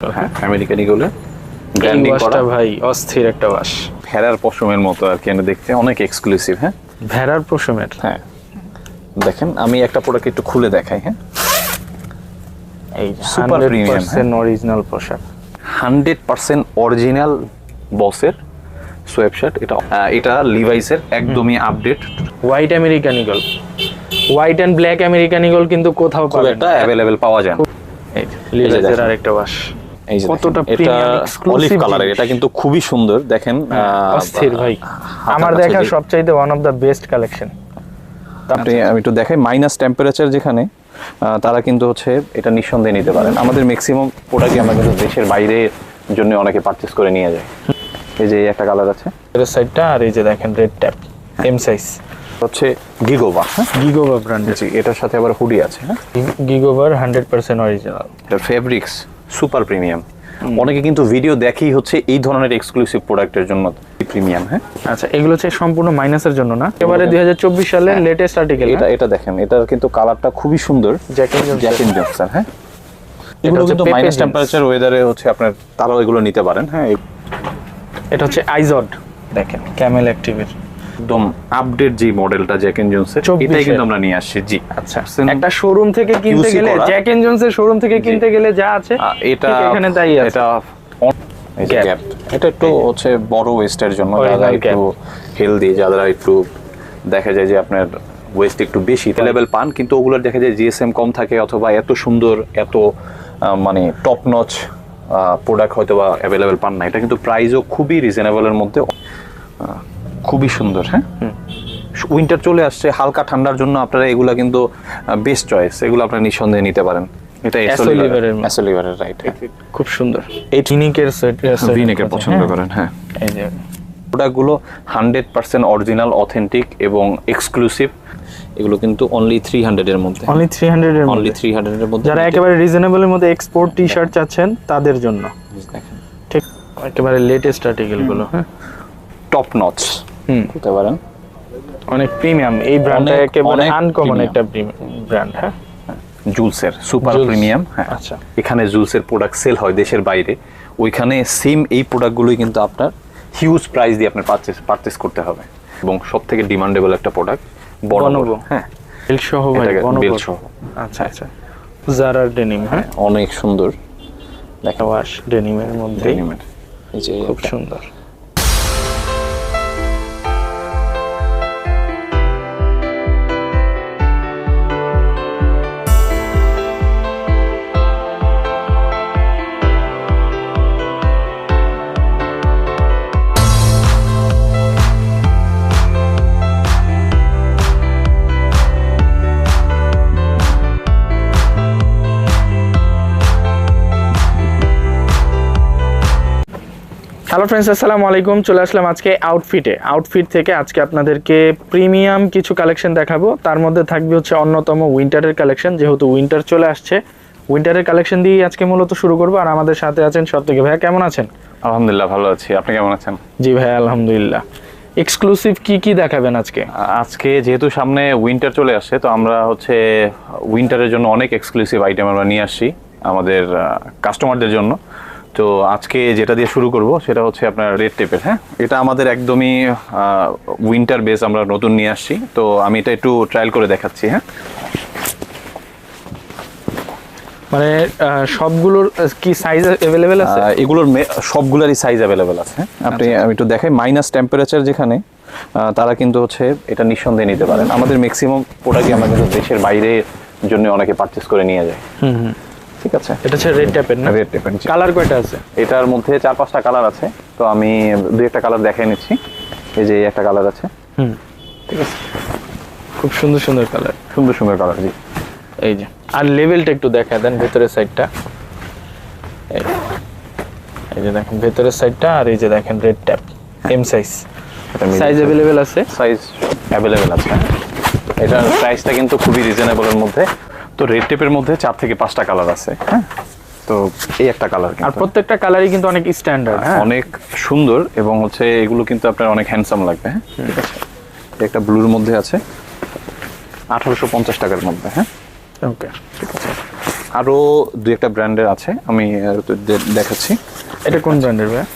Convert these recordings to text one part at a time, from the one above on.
হ্যাঁ American ইগলে branding করা ভাই অস্থির একটা ওয়াশ ভেড়ার পশমের মতো আর কি দেখতে অনেক এক্সক্লুসিভ। হ্যাঁ ভেড়ার পশমের। হ্যাঁ দেখেন আমি একটা প্রোডাক্ট একটু খুলে দেখাই। হ্যাঁ এই সুপার প্রিমিয়াম 100% অরিজিনাল পোশাক 100% অরিজিনাল বসের সোয়েবশার্ট। এটা লিভাইসের একদমই update white American Eagle, white and black American Eagle কিন্তু কোথাও পাবেন এটা अवेलेबल পাওয়া যায় না। এই লিভাইসের আরেকটা ওয়াশ এই যে কতটা এটা প্রিমিয়াম অলিভ এক্সক্লুসিভ কালারের, এটা কিন্তু খুবই সুন্দর। দেখেন অস্থির ভাই, আমার দেখা সবচাইতে one of the best collection. আপনি আমি একটু দেখাই মাইনাস টেম্পারেচার যেখানে তারা কিন্তু হচ্ছে এটা নিঃসন্দেহে নিতে পারেন। আমাদের ম্যাক্সিমাম প্রোডাক্টই আমরা কিন্তু দেশের বাইরে জন্য অনেকে পারচেজ করে নিয়ে যায়। এই যে একটা কালার আছে এর সাইডটা, আর এই যে দেখেন রেড ট্যাপ এম সাইজ হচ্ছে গিগোভা। গিগোভা ব্র্যান্ডের। জি এটার সাথে আবার হুডি আছে। হ্যাঁ গিগোভার 100% অরিজিনাল। এটা ফেব্রিক্স সুপার প্রিমিয়াম। অনেকে কিন্তু ভিডিও দেখেই হচ্ছে এই ধরনের এক্সক্লুসিভ প্রোডাক্টের জন্য প্রিমিয়াম। হ্যাঁ আচ্ছা এগুলো হচ্ছে সম্পূর্ণ মাইনাসের জন্য না, এবারে 2024 সালের লেটেস্ট আর্টিকেল। এটা দেখেন এটার কিন্তু কালারটা খুবই সুন্দর, জ্যাক এন্ড জনসন। হ্যাঁ এগুলো কিন্তু মাইনাস টেম্পারেচার ওয়েদারে হচ্ছে আপনার তারাও এগুলো নিতে পারেন। হ্যাঁ এটা হচ্ছে আইজড, দেখেন ক্যামেল অ্যাক্টিভের একদম আপডেট যে মডেলটা জ্যাক এন্ড জনসের, এটাই কিন্তু আমরা নিয়ে আসছি। জি আচ্ছা একটা শোরুম থেকে কিনতে গেলে, জ্যাক এন্ড জনসের শোরুম থেকে কিনতে গেলে যা আছে এটা এখানে তাই আছে। এটা গ্যাপ, এটা একটু হচ্ছে বড় ওয়েস্টের জন্য, যারা একটু হেলদি, যারা একটু দেখা যায় যে আপনার ওয়েস্ট একটু বেশি লেভেল পান, কিন্তু ওগুলোর দেখা যায় জিএসএম কম থাকে অথবা এত সুন্দর এত মানে টপ নচ প্রোডাক্ট হয়তো বা অ্যাভেলেবেল পান না। এটা কিন্তু প্রাইসও খুবই রিজনেবলের মধ্যে, খুবই সুন্দর। হ্যাঁ উইন্টার চলে আসছে, হালকা ঠান্ডার জন্য আপনারা এগুলা কিন্তু বেস্ট চয়েস, এগুলো আপনারা নিঃসন্দেহে নিতে পারেন। এটা এসোলিভারের রাইট, খুব সুন্দর। এই ভিনেকের সেট, ভিনেকের পছন্দ করেন। হ্যাঁ এই যে প্রোডাক্টগুলো 100% অরিজিনাল অথেন্টিক এবং এক্সক্লুসিভ। এগুলো কিন্তু অনলি 300 এর মধ্যে, অনলি 300 এর মধ্যে, যারা একেবারে রিজনেবলের মধ্যে এক্সপোর্ট টি-শার্ট চাচ্ছেন তাদের জন্য ঠিক একেবারে লেটেস্ট আর্টিকেল গুলো। হ্যাঁ টপ নচ বলতে পারেন, অনেক প্রিমিয়াম। এই ব্র্যান্ডটা একেবারে আনকমন একটা ব্র্যান্ড। হ্যাঁ জুলসের সুপার প্রিমিয়াম। হ্যাঁ আচ্ছা এখানে জুলসের প্রোডাক্ট সেল হয় দেশের বাইরে, ওইখানে সেম এই প্রোডাক্টগুলোই কিন্তু আপনার হিউজ প্রাইস দিয়ে আপনার পারচেজ করতে হবে। এবং সবথেকে ডিমান্ডেবল একটা প্রোডাক্ট বনোভো। হ্যাঁ বেল সহ ভাই, বেল সহ। আচ্ছা আচ্ছা জারার ডেনিম। হ্যাঁ অনেক সুন্দর, দেখা ওয়াশ ডেনিমের মধ্যে, এই যে খুব সুন্দর। হ্যালো ফ্রেন্ডস, আসসালামু আলাইকুম। চলে আসলাম আজকে আউটফিট থেকে আজকে আপনাদেরকে প্রিমিয়াম কিছু কালেকশন দেখাবো। তার মধ্যে থাকবে হচ্ছে অন্যতম উইন্টারের কালেকশন, যেহেতু উইন্টার চলে আসছে, উইন্টারের কালেকশন দিয়ে আজকে মূলত শুরু করবো। আর আমাদের সাথে আছেন সবথেকে ভাইয়া, কেমন আছেন? আলহামদুলিল্লাহ ভালো আছি, আপনি কেমন আছেন? জি ভাই আলহামদুলিল্লাহ। এক্সক্লুসিভ কি দেখাবেন আজকে? আজকে যেহেতু সামনে উইন্টার চলে আসছে, তো আমরা হচ্ছে উইন্টারের জন্য অনেক এক্সক্লুসিভ আইটেম আমরা নিয়ে আসছি আমাদের কাস্টমারদের জন্য। তো আজকে যেটা দিয়ে শুরু করব সেটা হচ্ছে আপনার রেড টেপের। হ্যাঁ এটা আমাদের একদমই উইন্টার বেস আমরা নতুন নিয়ে আসছি, তো আমি এটা একটু ট্রায়াল করে দেখাচ্ছি। হ্যাঁ মানে সবগুলোর কি সাইজ अवेलेबल আছে? এগুলোর সবগুলোরই সাইজ अवेलेबल আছে। আপনি আমি একটু দেখাই মাইনাস টেম্পারেচার যেখানে তারা কিন্তু হচ্ছে এটা নিঃসন্দেহে নিতে পারেন। আমাদের ম্যাক্সিমাম প্রোডাক্টই আমরা কিন্তু দেশের বাইরে জন্য অনেকে পারচেজ করে নিয়ে যায়। ঠিক আছে, এটা হচ্ছে রেড টেপের না? রেড টেপের। কালার কয়টা আছে? এটার মধ্যে 4-5টা কালার আছে, তো আমি দুই একটা কালার দেখাই নিচ্ছি। এই যে একটা কালার আছে। ঠিক আছে, খুব সুন্দর সুন্দর কালার, সুন্দর কালার। জি এই যে, আর লেভেলটা একটু দেখায় দেন ভেতরের সাইডটা। এই যে দেখেন ভেতরের সাইডটা, আর এই যে দেখেন red tape M size. Size available আছে? সাইজ अवेलेबल আছে। এটার প্রাইসটা কিন্তু খুবই রিজনেবলের মধ্যে। তো রেড টেপের মধ্যে 4 থেকে 5টা কালার আছে। হ্যাঁ তো এই একটা কালার, আর প্রত্যেকটা কালারই কিন্তু অনেক স্ট্যান্ডার্ড, অনেক সুন্দর, এবং হচ্ছে এগুলো কিন্তু আপনার অনেক হ্যান্ডসাম লাগবে। হ্যাঁ ঠিক আছে, একটা ব্লুর মধ্যে আছে 1850 টাকার মধ্যে। হ্যাঁ ওকে ঠিক আছে। আরো দুই একটা ব্র্যান্ডের আছে, আমি দেখাচ্ছি। এটা কোন ব্র্যান্ডের ভাই?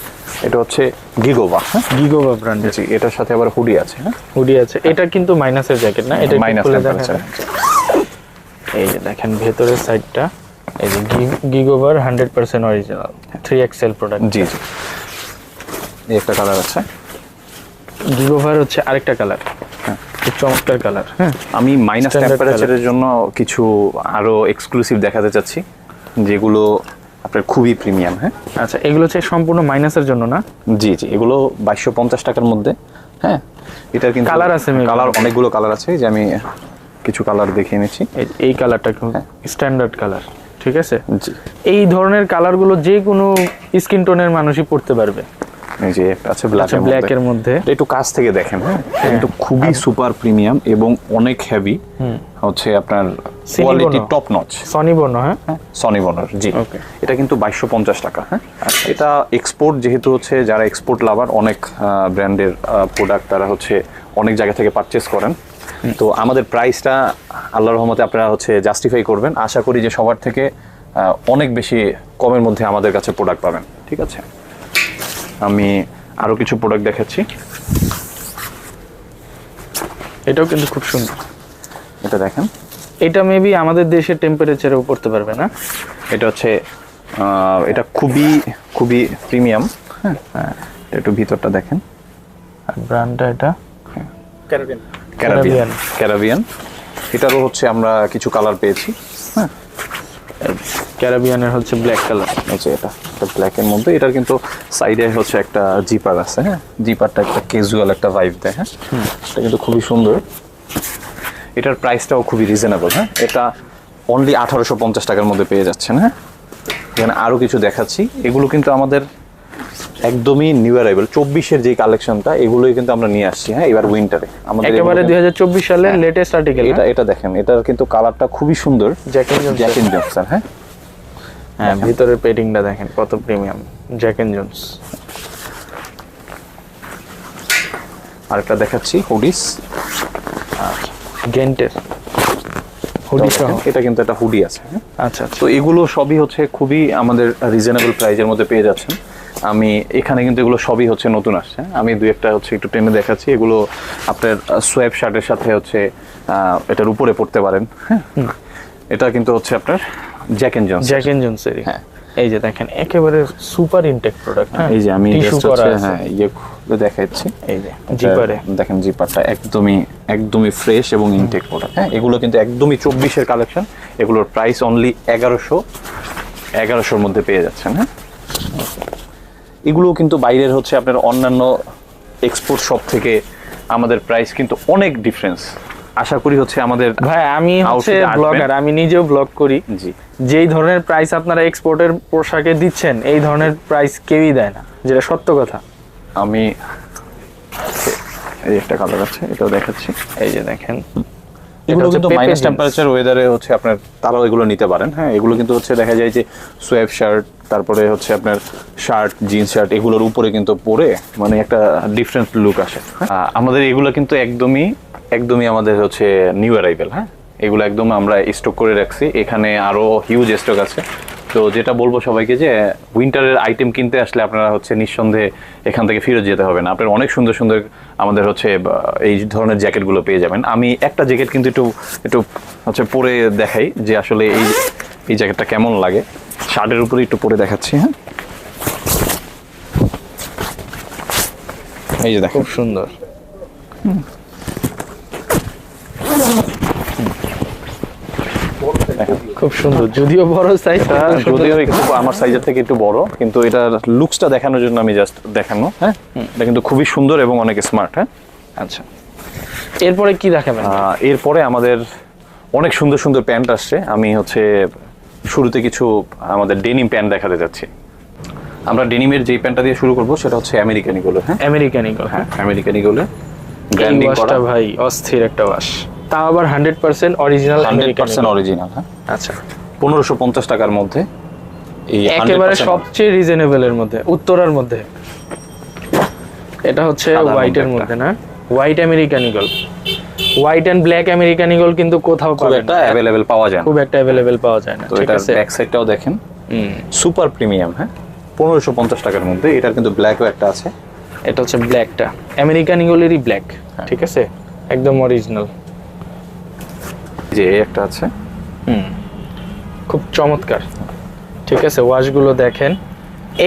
এটা হচ্ছে গিগোভা। হ্যাঁ, গিগোভা ব্র্যান্ডের। জি, এটার সাথে আবার হুডি আছে। হ্যাঁ, হুডি আছে। এটা কিন্তু মাইনাসের জ্যাকেট না, এটা মাইনাস খুলে টেম্পারেচার। দেখেন। এই যে দেখেন ভেতরের সাইডটা, এই যে গিগোভার 100% অরিজিনাল 3XL প্রোডাক্ট। জি জি, এই একটা কালার আছে। গিগোভার হচ্ছে আরেকটা কালার, হ্যাঁ খুব চমৎকার কালার। হ্যাঁ, আমি মাইনাস Standard টেম্পারেচারের জন্য কিছু আরো এক্সক্লুসিভ দেখাতে চাচ্ছি, যেগুলো আপনার খুবই প্রিমিয়াম। হ্যাঁ, আচ্ছা, এগুলো হচ্ছে সম্পূর্ণ মাইনাসের জন্য না? জি জি, এগুলো 2250 টাকার মধ্যে। হ্যাঁ, এটার কিন্তু কালার আছে, কালার অনেকগুলো কালার আছে, যে আমি কিছু কালার দেখিয়ে নিচ্ছি। এই কালারটা স্ট্যান্ডার্ড কালার, ঠিক আছে। জি, এই ধরনের কালারগুলো যে কোনো স্কিন টোনের মানুষই পড়তে পারবে। এই যে একটা আছে আচ্ছা, ব্ল্যাকের মধ্যে এটা একটু কাছ থেকে দেখেন। হ্যাঁ, কিন্তু খুবই সুপার প্রিমিয়াম এবং অনেক হেভি, হচ্ছে আপনার কোয়ালিটি টপ নচ। সনি বর্ণ, হ্যাঁ সনি বনার। জি, ওকে। এটা কিন্তু 2250 টাকা। হ্যাঁ, এটা এক্সপোর্ট, যেহেতু হচ্ছে যারা এক্সপোর্ট লাভার, অনেক ব্র্যান্ডের প্রোডাক্ট তারা হচ্ছে অনেক জায়গা থেকে পারচেস করেন। তো আমাদের প্রাইসটা আল্লাহর রহমতে আপনারা হচ্ছে জাস্টিফাই করবেন। আশা করি যে সবার থেকে অনেক বেশি কমের মধ্যে আমাদের কাছে প্রোডাক্ট পাবেন। ঠিক আছে, আমি আরো কিছু প্রোডাক্ট দেখাচ্ছি। এটাও কিন্তু খুব সুন্দর। এটা দেখেন, এটা মেবি আমাদের দেশের টেম্পারেচারেও পড়তে পারবে না। এটা হচ্ছে এটা খুবই খুবই প্রিমিয়াম। হ্যাঁ, একটু ভিতরটা দেখেন। আর ব্র্যান্ডটা এটা ক্যারাবিয়ান। ক্যারাবিয়ান, এটারও হচ্ছে আমরা কিছু কালার পেয়েছি। হ্যাঁ, ক্যারাবিয়ানের হচ্ছে ব্ল্যাক কালার। হচ্ছে এটা ব্ল্যাকের মধ্যে। এটার কিন্তু সাইডে হচ্ছে একটা জিপার আছে। হ্যাঁ, জিপারটা একটা ক্যাজুয়াল একটা ভাইব দেয়। হ্যাঁ, এটা কিন্তু খুবই সুন্দর। এটার প্রাইসটাও খুবই রিজনেবল। হ্যাঁ, এটা অনলি 1850 টাকার মধ্যে পেয়ে যাচ্ছেন। হ্যাঁ, এখানে আরো কিছু দেখাচ্ছি। এগুলো কিন্তু আমাদের একদমই নিউ অ্যারাইভেল 24-এর যে কালেকশনটা, এগুলোই কিন্তু আমরা নিয়ে আসছি। হ্যাঁ, এবার উইন্টারে আমাদের একেবারে 2024 সালের লেটেস্ট আর্টিকেল। এটা দেখেন, এটার কিন্তু কালারটা খুবই সুন্দর। Jack and Johnson. হ্যাঁ, হ্যাঁ, ভিতরের পেডিংটা দেখেন কত প্রিমিয়াম। Jack and Jones. আরেকটা দেখাচ্ছি, হুডিস। গেন্টের হুডি সহ। এটা কিন্তু একটা হুডি আছে। হ্যাঁ, আচ্ছা, তো এগুলো সবই হচ্ছে খুবই আমাদের রিজনেবল প্রাইজের মধ্যে পেয়ে যাচ্ছেন। আমি এখানে কিন্তু এগুলো সবই হচ্ছে নতুন আসছে। আমি দুই একটা হচ্ছে একটু টেনে দেখাচ্ছি। এগুলো আপনার সোয়েব শার্টের সাথে হচ্ছে এটার উপরে পড়তে পারেন। হ্যাঁ, এটা কিন্তু হচ্ছে আপনার Jack and Johnson. Jack and জোন্সের। হ্যাঁ, এই যে দেখেন একেবারে সুপার ইনটেক প্রোডাক্ট। এই যে আমি টিস্যু করা আছে। হ্যাঁ ইয়ে দেখাচ্ছি। এই যে জিপারে দেখেন, জিপারটা একদমই ফ্রেশ এবং ইনটেক প্রোডাক্ট। হ্যাঁ, এগুলো কিন্তু একদমই 24-এর কালেকশন। এগুলোর প্রাইস অনলি 1100-র মধ্যে পেয়ে যাচ্ছেন। হ্যাঁ, এগুলো কিন্তু বাইরের হচ্ছে আপনার অন্যান্য এক্সপোর্ট শপ থেকে আমাদের প্রাইস কিন্তু অনেক ডিফারেন্স। আশা করি হচ্ছে আমাদের ভাই, আমি হচ্ছে outfit আসবেন। ব্লগার, আমি নিজেও ব্লগ করি। জি, যেই ধরনের প্রাইস আপনারা এক্সপোর্টের পোশাকে দিচ্ছেন, এই ধরনের প্রাইস কেউই দেয় না, যেটা সত্য কথা। আমি এই একটা কালার আছে, এটাও দেখাচ্ছি। এই যে দেখেন, এগুলো হচ্ছে কিন্তু পেপে মাইনাস জিন্স। টেম্পারেচার ওয়েদারে হচ্ছে আপনার তারাও এগুলো নিতে পারেন। হ্যাঁ, এগুলো কিন্তু হচ্ছে দেখা যায় যে সোয়েব শার্ট, তারপরে হচ্ছে আপনার শার্ট, জিন্স শার্ট, এগুলোর উপরে কিন্তু পরে মানে একটা ডিফারেন্ট লুক আসে। আমাদের এগুলো কিন্তু একদমই আমাদের হচ্ছে নিউ অ্যারাইভেল। হ্যাঁ, এগুলো একদম আমরা স্টক করে রাখছি। এখানে আরো হিউজ স্টক আছে। তো যেটা বলবো সবাইকে, যে উইন্টারের আইটেম কিনতে আসলে আপনারা হচ্ছে নিঃসন্দেহে এখান থেকে ফিরে যেতে হবে না। আপনার অনেক সুন্দর সুন্দর আমাদের হচ্ছে এই ধরনের জ্যাকেটগুলো পেয়ে যাবেন। আমি একটা জ্যাকেট কিন্তু একটু হচ্ছে পরে দেখাই, যে আসলে এই জ্যাকেটটা কেমন লাগে। শার্টের উপরে একটু পরে দেখাচ্ছি। হ্যাঁ, এই যে দেখো, খুব সুন্দর। খুব সুন্দর, যদিও বড় সাইজ, যদিও একটু আমার সাইজের থেকে একটু বড়, কিন্তু এটা লুকসটা দেখানোর জন্য আমি জাস্ট দেখানো। হ্যাঁ, এটা কিন্তু খুবই সুন্দর এবং অনেক স্মার্ট। হ্যাঁ, আচ্ছা, এরপরে কি দেখাবেন? এরপরে আমাদের অনেক সুন্দর সুন্দর প্যান্ট আসছে। আমি হচ্ছে শুরুতে কিছু আমাদের ডেনিম প্যান্ট দেখাতে যাচ্ছি। আমরা ডেনিমের যেই প্যান্টটা দিয়ে শুরু করবো সেটা হচ্ছে আমেরিকান ইগল। হ্যাঁ, আমেরিকান ইগল। হ্যাঁ, আমেরিকান ইগলে এই ব্র্যান্ডিং করা, ওয়াশটা ভাই অস্থির একটা ওয়াশ, তাও আবার 100% অরিজিনাল আমেরিকান। 100% অরিজিনাল। হ্যাঁ, আচ্ছা, 1550 টাকার মধ্যে এই একেবারে 100% সবচেয়ে রিজনেবলের মধ্যে, উত্তরার মধ্যে। এটা হচ্ছে সাদার হোয়াইটের মধ্যে মধ্যে না, white American Eagle. White and black American Eagle কিন্তু কোথাও খুব পাবেন একটা না, অ্যাভেলেবেল পাওয়া যায় না। খুব একটা অ্যাভেলেবেল পাওয়া যায় না। তো ঠিক এটার আছে, ব্যাক সাইডটাও দেখেন, সুপার প্রিমিয়াম। হ্যাঁ, 1550 টাকার মধ্যে। এটার কিন্তু ব্ল্যাকও একটা আছে। এটা হচ্ছে ব্ল্যাকটা, আমেরিকান ঈগলেরই ব্ল্যাক। ঠিক আছে, একদম অরিজিনাল। যে এই একটা আছে, খুব চমৎকার। ঠিক আছে, ওয়াশগুলো দেখেন,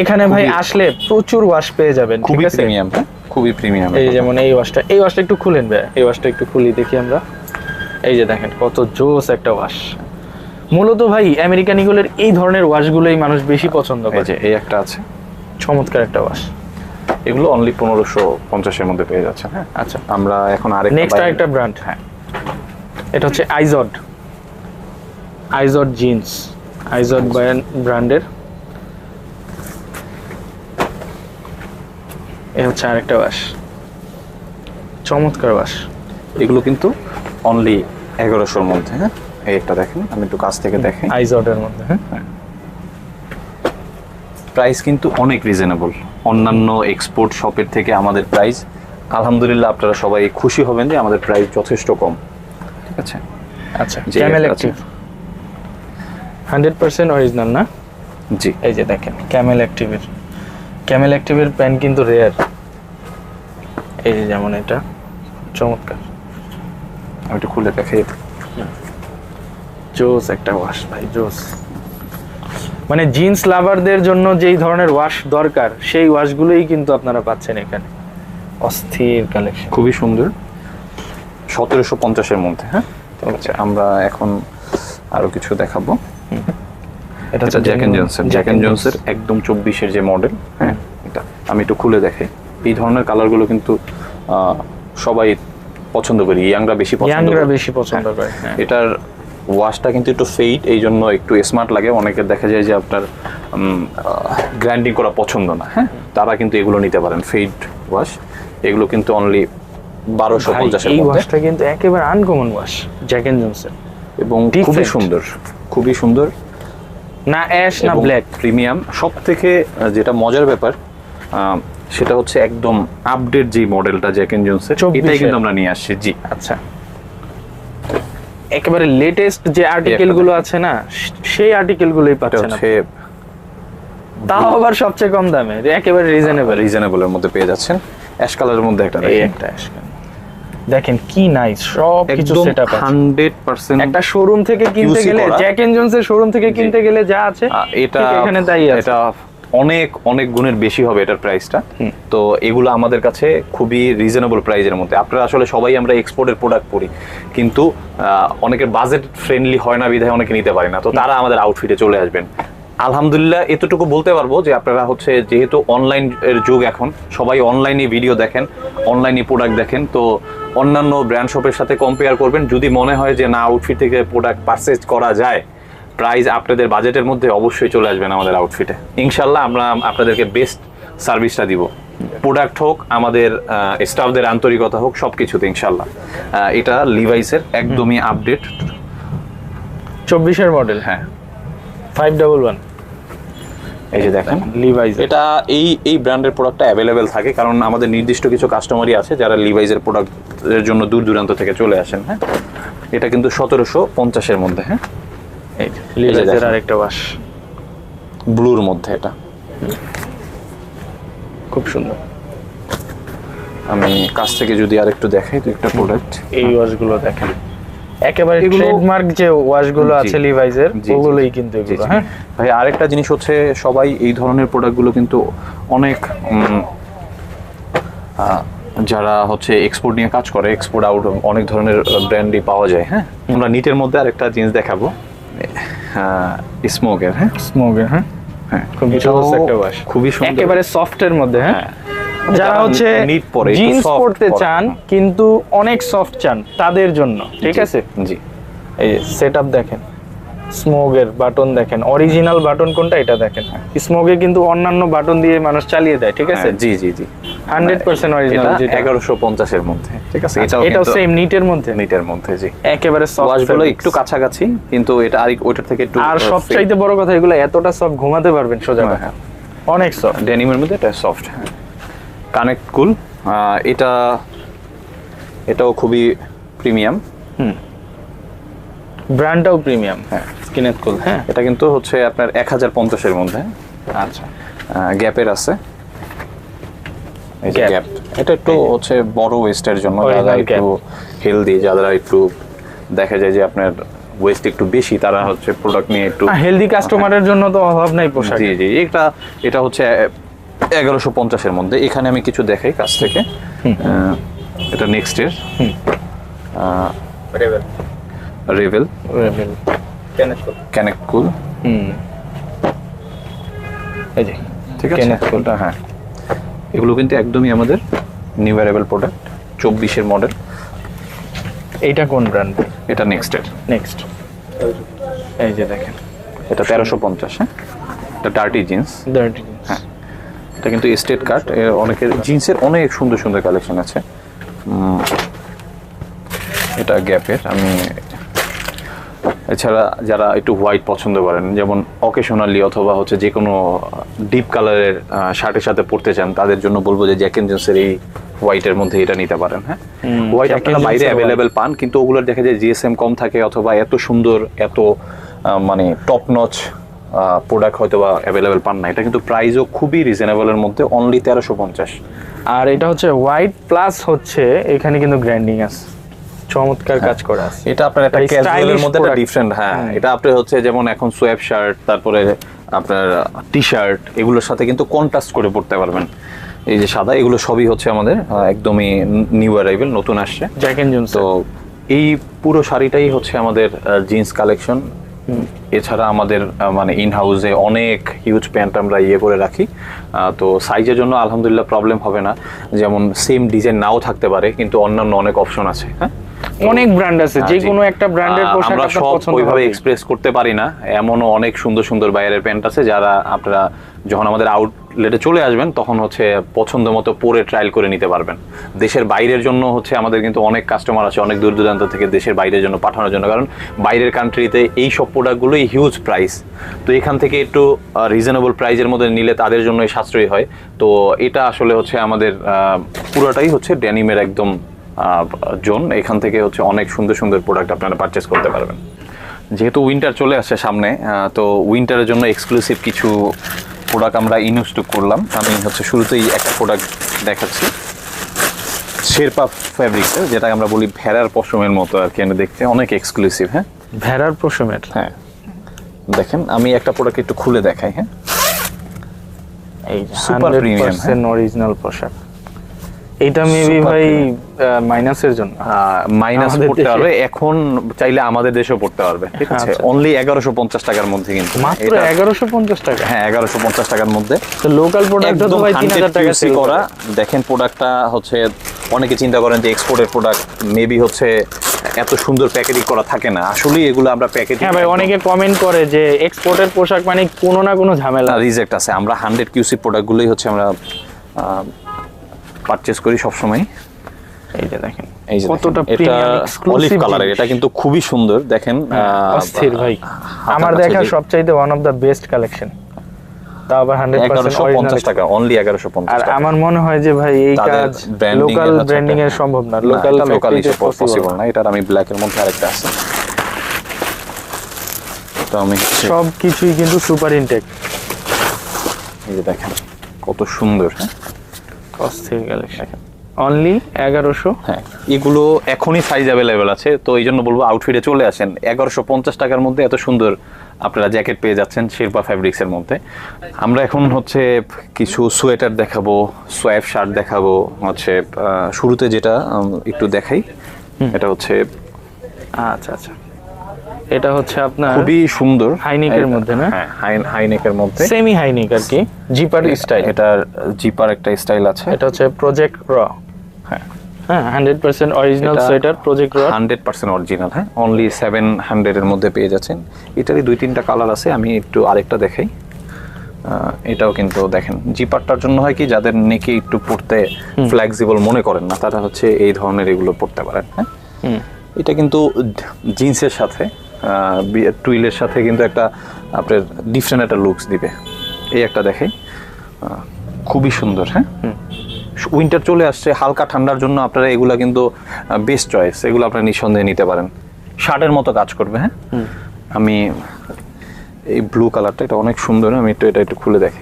এখানে ভাই আসলে প্রচুর ওয়াশ পেয়ে যাবেন। ঠিক খুবই আছে, প্রিমিয়াম। হ্যাঁ, খুবই প্রিমিয়াম। এই যেমন এই ওয়াশটা একটু খুলেন ভাই, এই ওয়াশটা একটু খুলি দেখি আমরা। এই যে দেখেন কত জোস একটা ওয়াশ। মূলত ভাই আমেরিকান ঈগলের এই ধরনের ওয়াশগুলোই মানুষ বেশি পছন্দ এই করে। যে এই একটা আছে, চমৎকার একটা ওয়াশ। এগুলো অনলি 1550 এর মধ্যে পেয়ে যাচ্ছে। হ্যাঁ, আচ্ছা, আমরা এখন নেক্সট আরেকটা ব্র্যান্ড। হ্যাঁ, এটা হচ্ছে আইজড জিন্স, আইজড ব্র্যান্ডের। এ হচ্ছে আরেকটা ওয়াশ, চমৎকার ওয়াশ। এগুলো কিন্তু অনলি 1100-র মধ্যে। হ্যাঁ, এই একটা দেখেন, আমি একটু কাছ থেকে দেখাই। আইজডের মধ্যে। হ্যাঁ, প্রাইস কিন্তু অনেক রিজনেবল। অন্যান্য এক্সপোর্ট শপের থেকে আমাদের প্রাইস, আলহামদুলিল্লাহ আপনারা সবাই খুশি হবেন যে আমাদের প্রাইস যথেষ্ট কম। ঠিক আছে, আচ্ছা, যে ক্যামেল একটা অ্যাক্টিভ 100% অরিজিনাল না? জি। এই যে দেখেন ক্যামেল অ্যাক্টিভের প্যান কিন্তু রেয়ার। এই যে যেমন এটা চমৎকার, আমি একটু খুলে দেখাই। জোস একটা ওয়াশ ভাই, জোস। মানে জিন্স লাভারদের জন্য যেই ধরনের ওয়াশ দরকার সেই ওয়াশগুলোই কিন্তু আপনারা পাচ্ছেন এখানে। অস্থির কালেকশন, খুবই সুন্দর, 1750-এর মধ্যে। হ্যাঁ, ঠিক আছে, আমরা এখন আরো কিছু দেখাবো। এটা হচ্ছে জ্যাক এন্ড জনসের একদম 24-এর যে মডেল। হ্যাঁ, এটা আমি একটু খুলে দেখাই। এই ধরনের কালারগুলো কিন্তু সবাই পছন্দ করি, ইয়াংরা বেশি পছন্দ করে। হ্যাঁ, এটার ওয়াশটা কিন্তু একটু ফেড, এই জন্য একটু স্মার্ট লাগে। অনেকের দেখা যায় যে আপনার গ্রাইন্ডিং করা পছন্দ না। হ্যাঁ, তারা কিন্তু এগুলো নিতে পারেন, ফেড ওয়াশ। এগুলো কিন্তু অনলি 1250-এর এই মধ্যে। ওয়াশটা কিন্তু একেবারে আনকমন ওয়াশ জ্যাক এন্ড জনসের, এবং খুবই সুন্দর, না অ্যাশ না ব্ল্যাক, প্রিমিয়াম। সব থেকে যেটা মজার ব্যাপার সেটা হচ্ছে একদম আপডেট যে মডেলটা জ্যাক এন্ড জনসের, এটাই কিন্তু আমরা নিয়ে আসছি। জি, আচ্ছা, একেবারে লেটেস্ট যে আর্টিকেল গুলো আছে না, সেই আর্টিকেল গুলোই পাচ্ছেন হচ্ছে তাও আবার সবচেয়ে কম দামে, একেবারে রিজনেবলের মধ্যে পেয়ে যাচ্ছেন। অ্যাশ কালারের মধ্যে একটা এই একটা অ্যাশ কালার দেখেন, কি নাইস, সব কিছু সেটআপ আছে 100%। একটা শোরুম থেকে কিনতে গেলে, জ্যাক এন্ড জনসের শোরুম থেকে কিনতে গেলে যা আছে এটা এখানে তাই আছে। এটা অনেক গুণের বেশি হবে এটার প্রাইসটা। তো এগুলো আমাদের কাছে খুবই রিজনেবল প্রাইসের মধ্যে। আপনারা আসলে সবাই আমরা এক্সপোর্টের প্রোডাক্ট পরি, কিন্তু অনেকের বাজেট ফ্রেন্ডলি হয় না, বিধায় অনেকে নিতে পারে না। তো তারা আমাদের আউটফিটে চলে আসবেন। আলহামদুলিল্লাহ এতটুকু বলতে পারবো যে আপনারা হচ্ছে, যেহেতু অনলাইন এর যুগ এখন, সবাই অনলাইনে ভিডিও দেখেন, অনলাইনে প্রোডাক্ট দেখেন। তো অন্যান্য ব্র্যান্ড শপের সাথে কম্পেয়ার করবেন। যদি মনে হয় যে না, আউটফিট থেকে প্রোডাক্ট পারচেজ করা যায়, প্রাইস আপনাদের বাজেটের মধ্যে, অবশ্যই চলে আসবেন আমাদের আউটফিটে। ইনশাল্লাহ আমরা আপনাদেরকে বেস্ট সার্ভিসটা দিব। প্রোডাক্ট হোক, আমাদের স্টাফদের আন্তরিকতা হোক, সব কিছুতে ইনশাল্লাহ। এটা লিভাইসের একদমই আপডেট 24-এর মডেল। হ্যাঁ, 511। এই যে দেখেন লিভাইস, এটা এই ব্র্যান্ডের প্রোডাক্টটা অ্যাভেলেবেল থাকে, কারণ আমাদের নির্দিষ্ট কিছু কাস্টমারই আছে যারা লিভাইসের প্রোডাক্টের জন্য দূর দূরান্ত থেকে চলে আসেন। হ্যাঁ, এটা কিন্তু 1750-এর মধ্যে। হ্যাঁ, এই লিভাইসের আরেকটা ওয়াশ ব্লুর মধ্যে, এটা খুব সুন্দর। আমি কাছ থেকে যদি আরেকটু দেখাই, তো একটা প্রোডাক্ট, এই ওয়াশগুলো দেখেন, একেবারে এগুলো ট্রেডমার্ক যে ওয়াশগুলো আছে লিভাইসের, ওগুলোই কিন্তু এগুলো। হ্যাঁ ভাই, আরেকটা জিনিস হচ্ছে, সবাই এই ধরনের প্রোডাক্টগুলো কিন্তু অনেক যারা হচ্ছে এক্সপোর্ট নিয়ে কাজ করে, এক্সপোর্ট আউট অনেক ধরনের ব্র্যান্ডই পাওয়া যায়। হ্যাঁ, আমরা নিটের মধ্যে আরেকটা জিনিস দেখাবো, স্মোকের। হ্যাঁ, স্মোকের। হ্যাঁ, খুবই জোস একটা ওয়াশ, খুবই সুন্দর, একেবারে সফটের মধ্যে। হ্যাঁ, যারা হচ্ছে নিট পরে জিন্স পরতে চান কিন্তু অনেক সফট চান, তাদের জন্য। ঠিক আছে, জি। এই সেটআপ দেখেন, স্মোকের বাটন দেখেন, অরিজিনাল বাটন কোনটা এটা দেখেন। স্মোকে কিন্তু অন্যান্য বাটন দিয়ে মানুষ চালিয়ে দেয়। ঠিক আছে, জি 100% অরিজিনাল, যেটা 1150-এর মধ্যে। ঠিক আছে, এটাও সেম নিটের মধ্যে, জি। একেবারে সফট, ওয়াশগুলো একটু কাছাকাছি, কিন্তু এটা ওইটার থেকে একটু। আর সবচাইতে বড় কথা, এগুলো এতটা সফট, ঘুমাতে পারবেন সোজা। হ্যাঁ, অনেক সফট, ডেনিমের মধ্যে এটা সফট। কানেক্ট কুল, এটাও খুবই প্রিমিয়াম। ব্র্যান্ডটাও প্রিমিয়াম। হ্যাঁ, স্কিনেট কুল। হ্যাঁ, এটা কিন্তু হচ্ছে আপনার 1050 এর মধ্যে। আচ্ছা, গ্যাপের আছে, এই যে Gap। গ্যাপ। এটা একটু হচ্ছে বড় ওয়েস্টের জন্য, Original যারা একটু Gap। হেলদি, যারা একটু দেখা যায় যে আপনার ওয়েস্ট একটু বেশি, তারা হচ্ছে প্রোডাক্ট নিয়ে একটু হেলদি কাস্টমারের জন্য তো অভাব নাই পোশাক। জি জি, এটা হচ্ছে 1150 এর মধ্যে। এখানে আমি কিছু দেখাই কাছ থেকে। এটা নেক্সটের রেভেল ক্যানেক কুল। এই যে ঠিক আছে, Kenneth Cool। হ্যাঁ, এগুলো কিন্তু একদমই আমাদের নিউ অ্যারাইভেল প্রোডাক্ট, 24-এর মডেল। এইটা কোন ব্র্যান্ড? এটা নেক্সটের। নেক্সট, এই যে দেখেন, এটা 1350। হ্যাঁ, এটা ডার্টি জিন্স। হ্যাঁ, এটা কিন্তু স্টেট কাট। অনেকের জিন্সের অনেক সুন্দর সুন্দর কালেকশন আছে। এটা গ্যাপের। আমি এছাড়া যারা একটু হোয়াইট পছন্দ করেন, যেমন অকেশনালি অথবা হচ্ছে যে কোনো ডিপ কালারের শার্টের সাথে পরতে চান, তাদের জন্য বলবো যে জ্যাক এন্ড জোন্সের এই হোয়াইটের মধ্যে এটা নিতে পারেন। হ্যাঁ, হোয়াইট আপনারা বাইরে অ্যাভেলেবেল পান, কিন্তু ওগুলোর দেখা যায় জিএসএম কম থাকে, অথবা এত সুন্দর এত মানে টপ নচ প্রোডাক্ট হয়তো বা অ্যাভেলেবেল পান না। এটা কিন্তু প্রাইসও খুবই রিজনেবলের মধ্যে, অনলি 1350। আর এটা হচ্ছে হোয়াইট প্লাস হচ্ছে এখানে কিন্তু গ্র্যান্ডিং আছে, চমৎকার কাজ করা আছে। এটা আপনার একটা তাই ক্যাজুয়ালের stylish মধ্যে একটা product। ডিফারেন্ট। হ্যাঁ, এটা আপনার হচ্ছে যেমন এখন সোয়েব শার্ট, তারপরে আপনার টি শার্ট, এগুলোর সাথে কিন্তু কন্ট্রাস্ট করে পড়তে পারবেন। এই যে সাদা, এগুলো সবই হচ্ছে আমাদের একদমই নিউ অ্যারাইভেল, নতুন আসছে জ্যাক এন্ড জোন্স। তো এই পুরো শাড়িটাই হচ্ছে আমাদের জিন্স কালেকশন। এছাড়া আমাদের মানে ইন হাউসে অনেক হিউজ প্যান্ট আমরা করে রাখি। তো সাইজের জন্য আলহামদুলিল্লাহ প্রবলেম হবে না। যেমন সেম ডিজাইন নাও থাকতে পারে, কিন্তু অন্যান্য অনেক অপশন আছে। হ্যাঁ, অনেক ব্র্যান্ড আছে, যে কোনো একটা ব্র্যান্ডের পোশাক আমরা আপনার সব পছন্দ ওইভাবে হবে। এক্সপ্রেস করতে পারি না। এমনও অনেক সুন্দর সুন্দর বাইরের প্যান্ট আছে, যারা আপনারা যখন আমাদের আউটলেটে চলে আসবেন তখন হচ্ছে পছন্দ মতো পরে ট্রায়াল করে নিতে পারবেন। দেশের বাইরের জন্য হচ্ছে আমাদের কিন্তু অনেক কাস্টমার আছে, অনেক দূর দূরান্ত থেকে দেশের বাইরের জন্য পাঠানোর জন্য, কারণ বাইরের কান্ট্রিতে এই সব প্রোডাক্টগুলোই হিউজ প্রাইস। তো এখান থেকে একটু রিজনেবল প্রাইসের মধ্যে নিলে তাদের জন্য সাশ্রয়ী হয়। তো এটা আসলে হচ্ছে আমাদের পুরোটাই হচ্ছে ডেনিমের একদম জোন। এখান থেকে হচ্ছে অনেক সুন্দর সুন্দর প্রোডাক্ট আপনারা পারচেস করতে পারবেন। যেহেতু উইন্টার চলে আসছে সামনে, তো উইন্টারের জন্য এক্সক্লুসিভ কিছু প্রোডাক্ট আমরা ইনস্টক করলাম। আমি হচ্ছে শুরুতেই একটা প্রোডাক্ট দেখাচ্ছি, শেরপা ফ্যাব্রিক্সের, যেটা আমরা বলি ভেড়ার পশমের মতো আর কি, দেখতে অনেক এক্সক্লুসিভ। হ্যাঁ, ভেড়ার পশমের। হ্যাঁ, দেখেন আমি একটা প্রোডাক্ট একটু খুলে দেখাই। হ্যাঁ, এই সুপার প্রিমিয়াম অরিজিনাল পোশাক। এটা মেবি Super ভাই মাইনাসের জন্য, মাইনাস আমাদের পড়তে দেশে। পারবে, এখন চাইলে আমাদের দেশেও পড়তে পারবে। ঠিক আছে, আচ্ছা। অনলি 1150 টাকার মধ্যে, কিন্তু মাত্র এটা 1150 টাকা। হ্যাঁ 1150 টাকার মধ্যে। তো লোকাল প্রোডাক্ট তো একদম ভাই 100 3000 টাকা QC সেল করা। করা। দেখেন প্রোডাক্টটা হচ্ছে, অনেকে চিন্তা করেন যে এক্সপোর্টের প্রোডাক্ট মেবি হচ্ছে এত সুন্দর প্যাকেজিং করা থাকে না, আসলে এগুলো আমরা প্যাকেজিং। হ্যাঁ ভাই, অনেকে কমেন্ট করে যে এক্সপোর্টের পোশাক মানে কোনো না কোনো ঝামেলা রিজেক্ট আছে। আমরা 100 QC প্রোডাক্টগুলোই হচ্ছে আমরা পারচেজ করি সবসময়। এই যে দেখেন এই যে কতটা দেখেন, এটা প্রিমিয়াম অলিভ এক্সক্লুসিভ কালারের, এটা কিন্তু খুবই সুন্দর। দেখেন অস্থির ভাই, আমার কাছে দেখা যে- সবচাইতে one of the best collection. তাও আবার 100% 1150 অরিজিনাল টাকা, অনলি 1150 আর টাকা। আমার মনে হয় যে ভাই এই তাদের কাজ branding লোকাল এর হচ্ছে ব্র্যান্ডিং এর একটা- সম্ভব না, না, লোকাল এটা লোকালি ফ্যাক্টরিতে পসিবল না। এটার আমি ব্ল্যাকের মধ্যে আরেকটা আছে, তো আমি সব কিছুই কিন্তু সুপার ইনটেক। এই যে দেখেন কত সুন্দর। হ্যাঁ, অস্থির কালেকশন, অনলি 1100। হ্যাঁ, এগুলো এখনই সাইজ অ্যাভেলেবেল আছে, তো এই জন্য বলবো আউটফিটে চলে আসেন। 1150 টাকার মধ্যে এত সুন্দর আপনারা জ্যাকেট পেয়ে যাচ্ছেন শেরপা ফ্যাব্রিক্সের মধ্যে। আমরা এখন হচ্ছে কিছু সোয়েটার দেখাবো, সোয়াব শার্ট দেখাবো। হচ্ছে শুরুতে যেটা একটু দেখাই, এটা হচ্ছে আচ্ছা আচ্ছা, এটা হচ্ছে আপনার খুবই সুন্দর হাইনেকের মধ্যে না? হ্যাঁ, হাইনেকের মধ্যে সেমি হাইনেক আর কি, জিপার স্টাইল। এটার জিপার একটা স্টাইল আছে। এটা হচ্ছে প্রজেক্ট র। হ্যাঁ, হ্যাঁ 100% অরিজিনাল এটা সোয়েটার, প্রজেক্ট র 100% অরিজিনাল। হ্যাঁ, অনলি 700 এর মধ্যে পেয়ে যাচ্ছেন। এটারই 2-3টা কালার আছে, আমি একটু আরেকটা দেখাই। এটাও কিন্তু দেখেন জিপারটার জন্য হয় কি, যাদের নেকে একটু পড়তে ফ্লেক্সিবল মনে করেন না, তারা হচ্ছে এই ধরনের এগুলো পড়তে পারেন। হ্যাঁ, এটা কিন্তু জিন্সের সাথে টুইলের সাথে কিন্তু একটা আপনার ডিফারেন্ট একটা লুকস দিবে। এই একটা দেখাই, খুবই সুন্দর। হ্যাঁ, উইন্টার চলে আসছে, হালকা ঠান্ডার জন্য আপনারা এগুলা কিন্তু বেস্ট চয়েস, এগুলো আপনারা নিঃসন্দেহে নিতে পারেন। শার্টের মতো কাজ করবে। হ্যাঁ, আমি এই ব্লু কালারটা, এটা অনেক সুন্দর, আমি এটা একটু খুলে দেখি।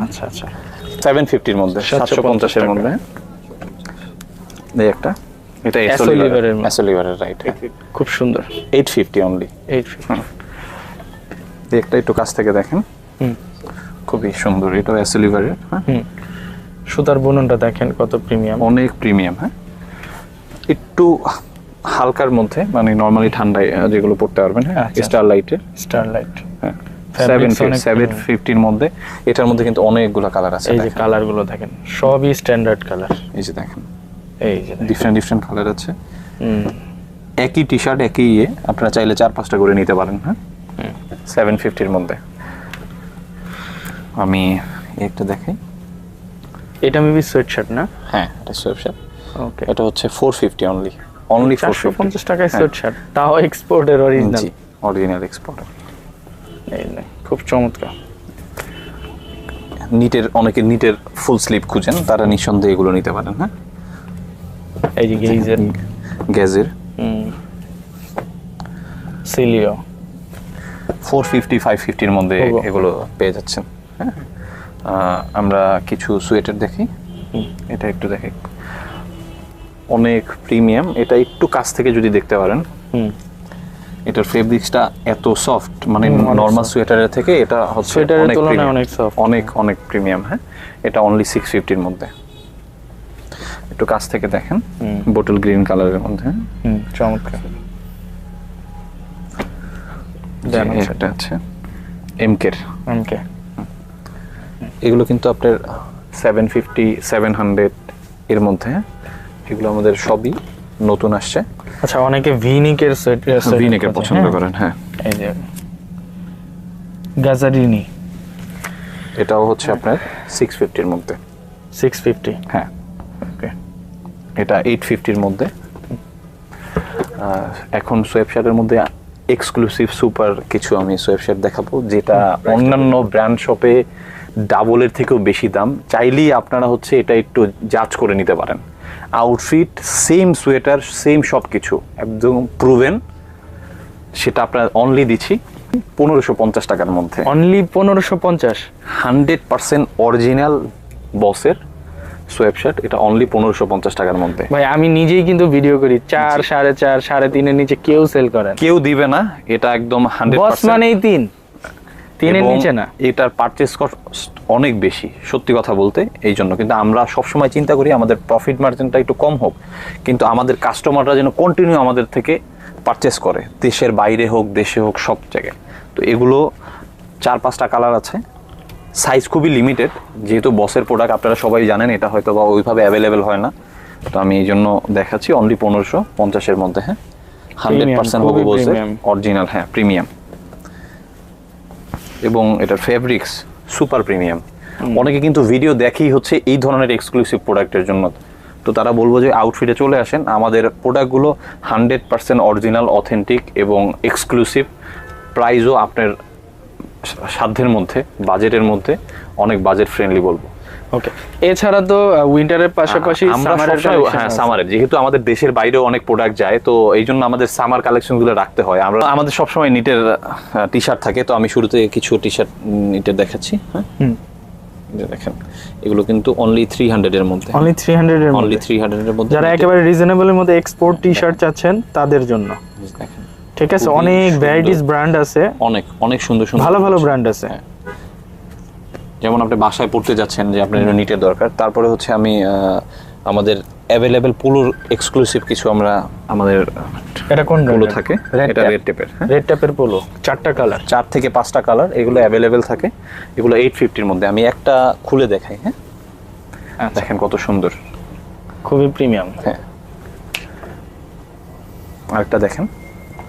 আচ্ছা আচ্ছা, 750 এর মধ্যে, 750 এর মধ্যে। এই একটা, এটা এসোলিভারের রাইট, খুব সুন্দর। 850 অনলি। 850। এই একটা একটু কাছ থেকে দেখেন, খুবই সুন্দর, এটা এসোলিভারের। হ্যাঁ, সুতার বুননটা দেখেন কত প্রিমিয়াম, অনেক প্রিমিয়াম। হ্যাঁ, একটু হালকার মধ্যে, মানে নরমালি ঠান্ডায় যেগুলো পড়তে পারবেন। হ্যাঁ, স্টারলাইট। হ্যাঁ, 750 এর মধ্যে। এটার মধ্যে কিন্তু অনেকগুলো কালার আছে। এই যে কালার গুলো দেখেন, সবই স্ট্যান্ডার্ড কালার। এই যে দেখেন, এই যে ডিফারেন্ট কালার আছে। একই টি শার্ট, একই আপনারা চাইলে 4-5টা করে নিতে পারেন। হ্যাঁ, 750 এর মধ্যে। আমি একটা দেখাই, এটা মেবি সোয়েট শার্ট না? হ্যাঁ, এটা সোয়েট শার্ট। ওকে, এটা হচ্ছে 450 অনলি 450 টাকায় সোয়েট শার্ট, তাও এক্সপোর্টের অরিজিনাল এক্সপোর্ট। এই না, খুব চমৎকার। অনেকে নিটের ফুল স্লিভ খুঁজেন, তারা নিঃসন্দেহে এগুলো নিতে পারেন। হ্যাঁ, এই যে গ্যাজের সিলিও 450-550 এর মধ্যে এগুলো পেয়ে যাচ্ছেন। হ্যাঁ, আমরা কিছু সোয়েটার দেখি, এটা একটু দেখি, অনেক প্রিমিয়াম। এটা একটু কাছ থেকে যদি দেখতে পারেন, এটার ফেব্রিক্সটা এত সফট, মানে নরমাল সোয়েটারের থেকে এটা হচ্ছে সোয়েটারের তুলনায় অনেক সফট, অনেক প্রিমিয়াম। হ্যাঁ, এটা অনলি 650 এর মধ্যে। একটু কাছ থেকে দেখেন, বোটল গ্রিন কালারের মধ্যে। চমৎকার। এটা আছে এমকে। এগুলো কিন্তু আপনার 750-700 এর মধ্যে। এগুলো আমাদের সবই নতুন আসছে। আচ্ছা, অনেকে ভিনিকের পছন্দ করেন। হ্যাঁ, এই যে গাজারিনি, এটাও হচ্ছে আপনার 650 এর মধ্যে। 650। হ্যাঁ, ওকে, এটা 850 এর মধ্যে। এখন সোয়েব শার্টের মধ্যে এক্সক্লুসিভ সুপার কিছু আমি সোয়েব শার্ট দেখাবো, যেটা অন্যান্য ব্র্যান্ড শপে ডাবলের থেকেও বেশি দাম। চাইলেই আপনারা হচ্ছে এটা একটু জাজ করে নিতে পারেন। আউটফিট সেম, সোয়েটার সেম, সব কিছু একদম প্রুভেন। সেটা আপনার অনলি দিচ্ছি 1550 টাকার মধ্যে। অনলি 1550, 100% অরিজিনাল বসের সোয়েব শার্ট, এটা অনলি 1550 টাকার মধ্যে। ভাই আমি নিজেই কিন্তু ভিডিও করি, 4, 4.5, 3.5 এর নিচে কেউ সেল করে না, কেউ দিবে না। এটা একদম 100%। বস মানেই 3 এর নিচে না। এটার পারচেজ কস্ট অনেক বেশি, সত্যি কথা বলতে। এই জন্য কিন্তু আমরা সবসময় চিন্তা করি আমাদের প্রফিট মার্জিনটা একটু কম হোক, কিন্তু আমাদের কাস্টমাররা যেন কন্টিনিউ আমাদের থেকে পারচেস করে, দেশের বাইরে হোক, দেশে হোক, সব জায়গায়। তো এগুলো 4-5টা কালার আছে, সাইজ খুবই লিমিটেড, যেহেতু বসের প্রোডাক্ট আপনারা সবাই জানেন, এটা হয়তো বা ওইভাবে অ্যাভেলেবেল হয় না। তো আমি এই জন্য দেখাচ্ছি অনলি 1550 এর মধ্যে। হ্যাঁ, 100% হবে বসের অরিজিনাল। হ্যাঁ, প্রিমিয়াম, এবং এটার ফেব্রিক্স সুপার প্রিমিয়াম। অনেকে কিন্তু ভিডিও দেখেই হচ্ছে এই ধরনের এক্সক্লুসিভ প্রোডাক্টের জন্য, তো তারা বলবো যে আউটফিটে চলে আসেন। আমাদের প্রোডাক্টগুলো 100% অরিজিনাল, অথেন্টিক এবং এক্সক্লুসিভ। প্রাইসও আপনার সাধ্যের মধ্যে, বাজেটের মধ্যে, অনেক বাজেট ফ্রেন্ডলি বলবো। ওকে, এছাড়া তো উইন্টারের পাশাপাশি সামারের, যেহেতু আমাদের দেশের বাইরেও অনেক প্রোডাক্ট যায়, তো এই জন্য আমাদের সামার কালেকশনগুলো রাখতে হয়। আমাদের সবসময় নিটের টি শার্ট থাকে, তো আমি শুরুতে কিছু টি শার্ট নিটের দেখাচ্ছি। হ্যাঁ, দেখেন, এগুলো কিন্তু অনলি 300 এর মধ্যে। অনলি 300 এর মধ্যে, যারা একেবারে রিজনেবল এর মধ্যে এক্সপোর্ট টি শার্ট চাচ্ছেন তাদের জন্য। দেখেন, ঠিক আছে, অনেক ভ্যারাইটিস ব্র্যান্ড আছে, অনেক সুন্দর ভালো ব্র্যান্ড আছে। যেমন আপনি বাসায় পড়তে যাচ্ছেন, যে আপনার নিটের দরকার। তারপরে হচ্ছে আমি আমাদের অ্যাভেলেবেল পোলোর এক্সক্লুসিভ কিছু আমাদের এটা কোন পোলো থাকে, এটা রেড টেপের পোলো, 4টা কালার, 4 থেকে 5টা কালার, এগুলো অ্যাভেলেবেল থাকে। এগুলো 850 এর মধ্যে। আমি একটা খুলে দেখাই। হ্যাঁ, দেখেন কত সুন্দর, খুবই প্রিমিয়াম। হ্যাঁ, আরেকটা দেখেন,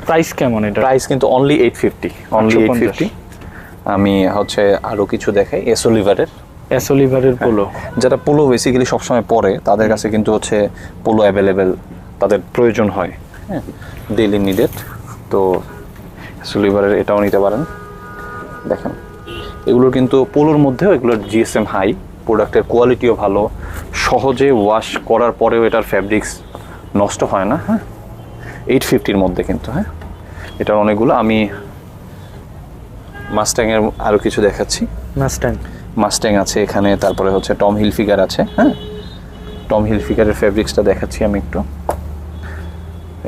প্রাইস কেমন? এটা প্রাইস কিন্তু অনলি 850। আমি হচ্ছে আরো কিছু দেখাই, এসোলিভারের পোলো। যারা পোলো বেসিক্যালি সবসময় পরে, তাদের কাছে কিন্তু হচ্ছে পোলো অ্যাভেলেবেল, তাদের প্রয়োজন হয়। হ্যাঁ, ডেইলি নিডেড। তো এসোলিভারের এটাও নিতে পারেন। দেখেন, এগুলোর কিন্তু পোলোর মধ্যেও এগুলোর জিএসএম হাই, প্রোডাক্টের কোয়ালিটিও ভালো, সহজে ওয়াশ করার পরেও এটার ফ্যাব্রিক্স নষ্ট হয় না। হ্যাঁ, 850-র মধ্যে কিন্তু। হ্যাঁ, এটার অনেকগুলো। আমি মাস্ট্যাংয়ের আরও কিছু দেখাচ্ছি। মাস্ট্যাং আছে এখানে, তারপরে হচ্ছে টম হিলফিগার আছে। হ্যাঁ, টম হিলফিগারের ফেব্রিক্সটা দেখাচ্ছি আমি একটু।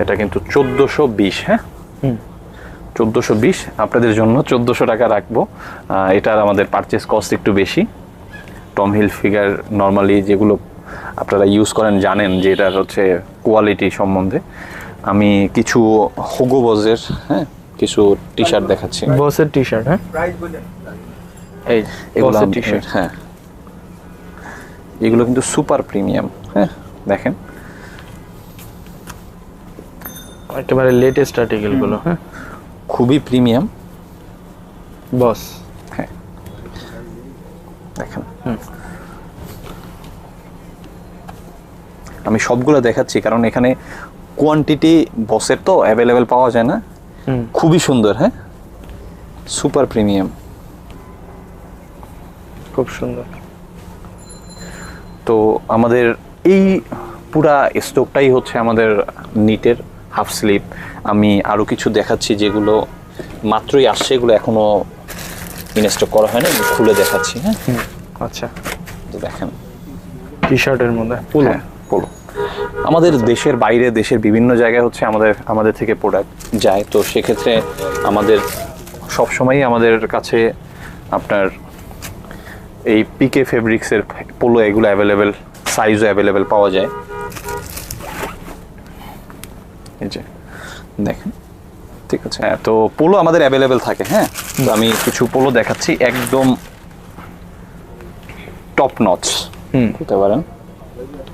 এটা কিন্তু 1420। হ্যাঁ, 1420 আপনাদের জন্য 1400 টাকা রাখবো। এটার আমাদের পারচেস কস্ট একটু বেশি। টম হিলফিগার নর্মালি যেগুলো আপনারা ইউজ করেন জানেন যে এটার হচ্ছে কোয়ালিটি সম্বন্ধে। আমি কিছু হুগো বসের কিছু টি শার্ট দেখাচ্ছি। বসের টি শার্ট। হ্যাঁ, এই এগুলো বসের টি শার্ট। হ্যাঁ, এগুলো কিন্তু সুপার প্রিমিয়াম। হ্যাঁ, দেখেন একেবারে লেটেস্ট আর্টিকেল গুলো। হ্যাঁ, খুবই প্রিমিয়াম বস। হ্যাঁ, দেখেন আমি সবগুলো দেখাচ্ছি কারণ এখানে কোয়ান্টিটি বসের তো অ্যাভেলেবেল পাওয়া যায় না। খুবই সুন্দর। হ্যাঁ, সুপার প্রিমিয়াম, খুব সুন্দর। তো আমাদের এই পুরা স্টকটাই হচ্ছে আমাদের নিটের হাফ স্লিভ। আমি আরও কিছু দেখাচ্ছি যেগুলো মাত্রই আসছে, এগুলো এখনো ইনস্টক করা হয়নি, খুলে দেখাচ্ছি। হ্যাঁ, আচ্ছা, তো দেখেন টি শার্টের মধ্যে পোলো। পোলো আমাদের দেশের বাইরে, দেশের বিভিন্ন জায়গায় হচ্ছে আমাদের থেকে প্রোডাক্ট যায়। তো সেক্ষেত্রে আমাদের সবসময়ই আমাদের কাছে আপনার এই পিকে ফেব্রিক্সের পোলো এগুলো অ্যাভেলেবেল, সাইজও অ্যাভেলেবেল পাওয়া যায়। এই যে দেখেন, ঠিক আছে। হ্যাঁ, তো পোলো আমাদের অ্যাভেলেবেল থাকে। হ্যাঁ, তো আমি কিছু পোলো দেখাচ্ছি একদম টপ নচ বলতে পারেন,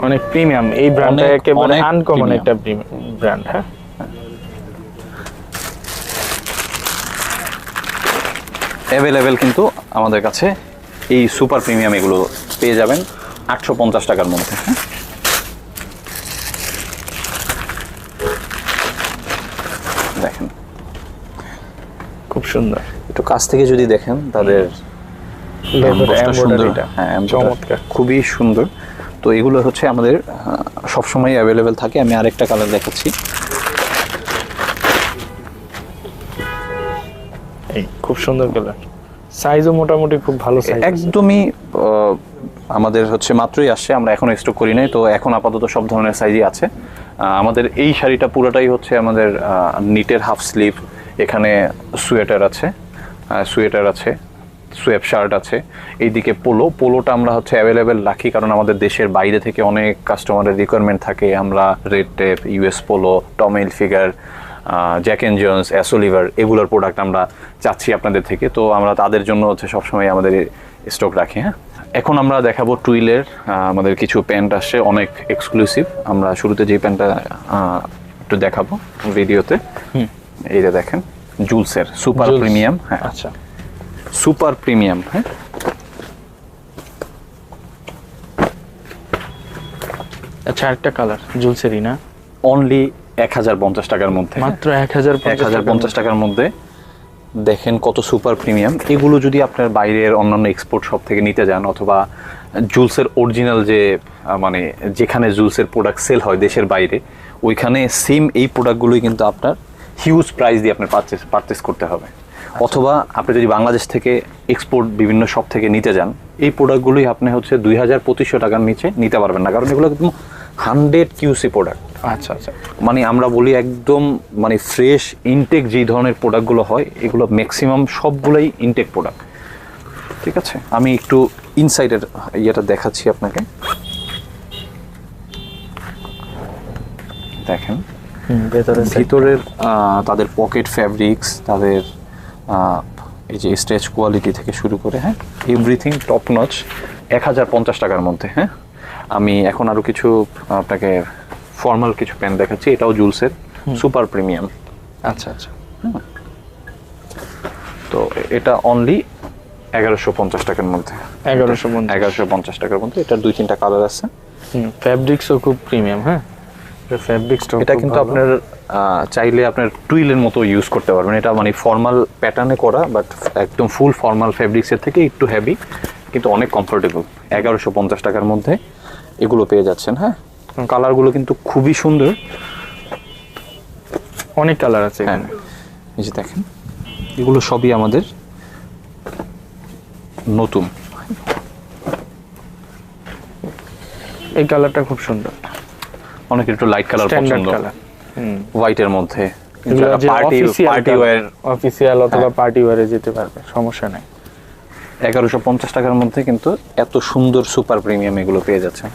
অনেক প্রিমিয়াম। এই ব্র্যান্ডটা একেবারে আনকমন একটা ব্র্যান্ড। হ্যাঁ, অ্যাভেলেবেল কিন্তু আমাদের কাছে এই সুপার প্রিমিয়াম এগুলো পেয়ে যাবেন 850 টাকার মধ্যে। হ্যাঁ, দেখেন খুব সুন্দর। একটু কাছ থেকে যদি দেখেন তাদের এমব্রয়ডারিটা চমৎকার, খুবই সুন্দর। তো এগুলো হচ্ছে আমাদের সবসময় অ্যাভেলেবেল থাকে। আমি আরেকটা কালার দেখাচ্ছি। এই খুব সুন্দর কালার, সাইজও মোটামুটি খুব ভালো সাইজ, একদমই আমাদের হচ্ছে মাত্রই আসছে, আমরা এখন স্টক করি নাই। তো এখন আপাতত সব ধরনের সাইজই আছে। আমাদের এই শাড়িটা পুরোটাই হচ্ছে আমাদের নিটের হাফ স্লিভ। এখানে সোয়েটার আছে, সোয়েব শার্ট আছে। এইদিকে পোলোটা আমরা হচ্ছে অ্যাভেলেবেল রাখি কারণ আমাদের দেশের বাইরে থেকে অনেক কাস্টমারের রিকোয়ারমেন্ট থাকে। আমরা Red Tape, US Polo, Tom Hilfiger, Jack and Jones, অ্যাসোলিভার এগুলোর প্রোডাক্ট আমরা চাচ্ছি আপনাদের থেকে। তো আমরা তাদের জন্য হচ্ছে সবসময় আমাদের স্টক রাখি। হ্যাঁ, এখন আমরা দেখাবো টুইলের আমাদের কিছু প্যান্ট আসছে, অনেক এক্সক্লুসিভ। আমরা শুরুতে যে প্যান্টটা একটু দেখাবো ভিডিওতে, এইটা দেখেন, জুলসের সুপার প্রিমিয়াম। হ্যাঁ, আচ্ছা, সুপার প্রিমিয়াম। হ্যাঁ, আচ্ছা, একটা কালার জুলসেরই না, অনলি 1050 টাকার মধ্যে, মাত্র 1050 টাকার মধ্যে। দেখেন কত সুপার প্রিমিয়াম। এগুলো যদি আপনার বাইরের অন্যান্য এক্সপোর্ট শপ থেকে নিতে যান অথবা জুলসের অরিজিনাল যে মানে যেখানে জুলসের প্রোডাক্ট সেল হয় দেশের বাইরে, ওইখানে সেম এই প্রোডাক্টগুলোই কিন্তু আপনার হিউজ প্রাইস দিয়ে আপনার পারচেস করতে হবে। অথবা আপনি যদি বাংলাদেশ থেকে এক্সপোর্ট বিভিন্ন শপ থেকে নিতে যান, এই প্রোডাক্টগুলোই আপনি হচ্ছে 2200-2500 টাকার নিচে নিতে পারবেন না, কারণ এগুলো একদম 100 QC প্রোডাক্ট। আচ্ছা আচ্ছা, মানে আমরা বলি একদম মানে ফ্রেশ ইনটেক যেই ধরনের প্রোডাক্টগুলো হয়, এগুলো ম্যাক্সিমাম সবগুলোই ইনটেক প্রোডাক্ট। ঠিক আছে, আমি একটু ইনসাইডের ইয়েটা দেখাচ্ছি আপনাকে। দেখেন ভিতরের তাদের পকেট ফ্যাব্রিক্স, তাদের এই যে স্ট্রেচ কোয়ালিটি থেকে শুরু করে, হ্যাঁ, এভরিথিং টপ নচ। 1050 টাকার মধ্যে। হ্যাঁ, আমি এখন আরও কিছু আপনাকে ফর্মাল কিছু প্যান্ট দেখাচ্ছি, এটাও জুলসের সুপার প্রিমিয়াম। আচ্ছা আচ্ছা, তো এটা অনলি 1150 টাকার মধ্যে। 1150 টাকার মধ্যে। এটার 2-3টা কালার আছে। ফ্যাব্রিক্সও খুব প্রিমিয়াম। হ্যাঁ, ফ্যাব্রিক্সটা এটা কিন্তু আপনার চাইলে আপনার টুইলের মতো ইউজ করতে পারবেন। এটা মানে ফর্মাল প্যাটার্নে করা, বাট একদম ফুল ফর্মাল ফ্যাব্রিক্সের থেকে একটু হেভি, কিন্তু অনেক কমফোর্টেবল। 1150 টাকার মধ্যে এগুলো পেয়ে যাচ্ছেন। হ্যাঁ, কালারগুলো কিন্তু খুবই সুন্দর, অনেক কালার আছে হ্যাঁ। এখানে। এই যে দেখেন, এগুলো সবই আমাদের নতুন। এই কালারটা খুব সুন্দর, অনেক একটু লাইট কালার স্ট্যান্ডার্ড পছন্দ, কালার। হোয়াইটের মধ্যে এগুলো যে পার্টি ওয়্যার, অফিসিয়াল অথবা পার্টি ওয়্যারে যেতে পারবে, সমস্যা নাই। 1150 টাকার মধ্যে কিন্তু এত সুন্দর সুপার প্রিমিয়াম এগুলো পেয়ে যাচ্ছেন।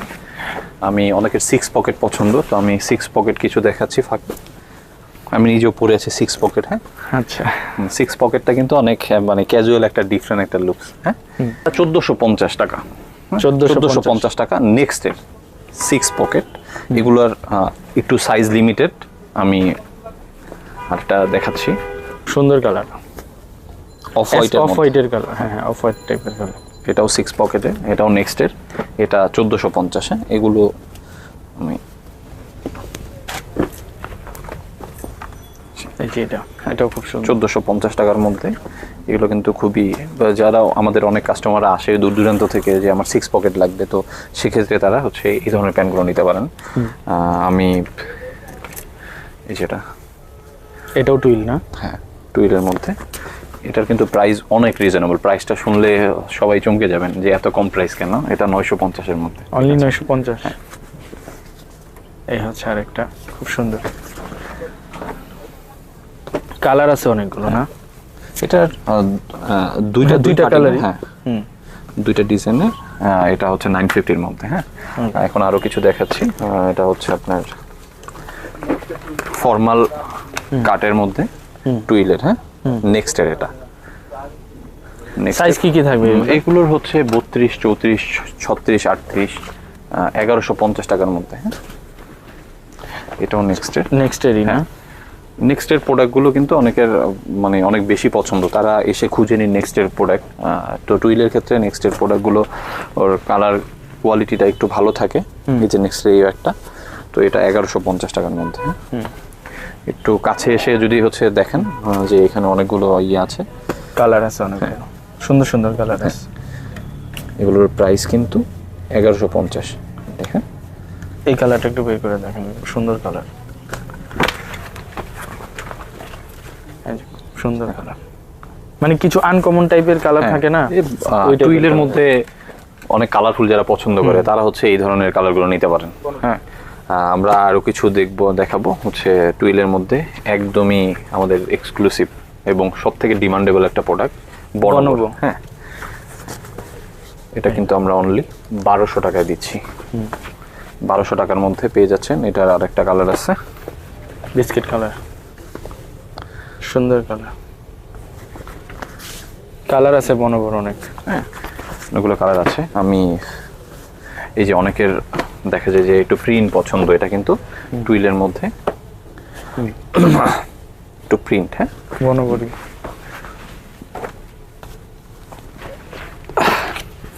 আমি অনেকের 6 পকেট পছন্দ, তো আমি 6 পকেট কিছু দেখাচ্ছি। আমি নিজেও পরে আছি 6 পকেট। হ্যাঁ, আচ্ছা, 6 পকেটটা কিন্তু অনেক মানে ক্যাজুয়াল একটা ডিফারেন্ট একটা লুকস। হ্যাঁ, 1450 টাকা, 1450 টাকা নেক্সটের 6 পকেট। এগুলোর একটু সাইজ লিমিটেড। আমি আরেকটা দেখাচ্ছি, সুন্দর কালার, অফ হোয়াইটের কালার। হ্যাঁ, অফ হোয়াইট টাইপের কালার। এটাও 6 পকেটে, এটাও নেক্সটের, এটা 1450। এগুলো আমি এই যে এটাও খুব সুন্দর, 1450 টাকার মধ্যে। এগুলো কিন্তু খুবই, যারা আমাদের অনেক কাস্টমাররা আসে দূর দূরান্ত থেকে যে আমার 6 পকেট লাগবে, তো সেক্ষেত্রে তারা হচ্ছে এই ধরনের প্যান্টগুলো নিতে পারেন। আমি এই যেটা, এটাও টুইল না? হ্যাঁ, টুইলের মধ্যে। এটার কিন্তু প্রাইস অনেক রিজনেবল। প্রাইসটা শুনলে সবাই চমকে যাবেন যে এত কম প্রাইস কেন। এটা 950-এর মধ্যে, অনলি 950। এই হচ্ছে আরেকটা খুব সুন্দর কালার আছে অনেকগুলো না? এটার দুইটা কালার, হ্যাঁ, দুইটা ডিজাইনের। এটা হচ্ছে 950-এর মধ্যে। হ্যাঁ, এখন আরো কিছু দেখাচ্ছি। এটা হচ্ছে আপনার ফর্মাল কাটের মধ্যে টুইলের। হ্যাঁ, নেক্সটের এটা সাইজ কি থাকবে এগুলোর? হচ্ছে 32, 34, 36, 38, 1150 টাকার মধ্যে। হ্যাঁ, এটাও নেক্সটেরই না? নেক্সটের প্রোডাক্টগুলো কিন্তু অনেকের মানে অনেক বেশি পছন্দ, তারা এসে খুঁজে নিন নেক্সটের প্রোডাক্ট। তো টুইলের ক্ষেত্রে নেক্সটের প্রোডাক্টগুলো ওর কালার কোয়ালিটিটা একটু ভালো থাকে। এই যে নেক্সটের এই একটা, তো এটা 1150 টাকার মধ্যে। একটু কাছে এসে যদি হচ্ছে দেখেন যে এখানে অনেকগুলো আছে, কালার আছে অনেক, সুন্দর সুন্দর কালার আছে। এগুলোর প্রাইস কিন্তু 1150। দেখেন এই কালারটা একটু বের করে দেখেন, সুন্দর কালার, সুন্দর কালার। মানে কিছু আনকমন টাইপের কালার থাকে না, টুইলের মধ্যে অনেক কালারফুল যারা পছন্দ করে তারা হচ্ছে এই ধরনের কালারগুলো নিতে পারেন। হ্যাঁ, আমরা আরো কিছু দেখাবো হচ্ছে টুইলের মধ্যে একদমই আমাদের এক্সক্লুসিভ এবং সবথেকে ডিমান্ডেবল একটা প্রোডাক্ট বনবো। হ্যাঁ, এটা কিন্তু আমরা অনলি 1200 টাকায় দিচ্ছি। 1200 টাকার মধ্যে পেয়ে যাচ্ছেন। এটার আরেকটা কালার আছে, বিস্কিট কালার, সুন্দর কালার। কালার আছে বনবর অনেক। হ্যাঁ, অনেকগুলো কালার আছে। আমি এই যে অনেকের দেখা যায় যে একটু প্রিন্ট পছন্দ, এটা কিন্তু টুইলের মধ্যে একটু প্রিন্ট। হ্যাঁ, বনবরি।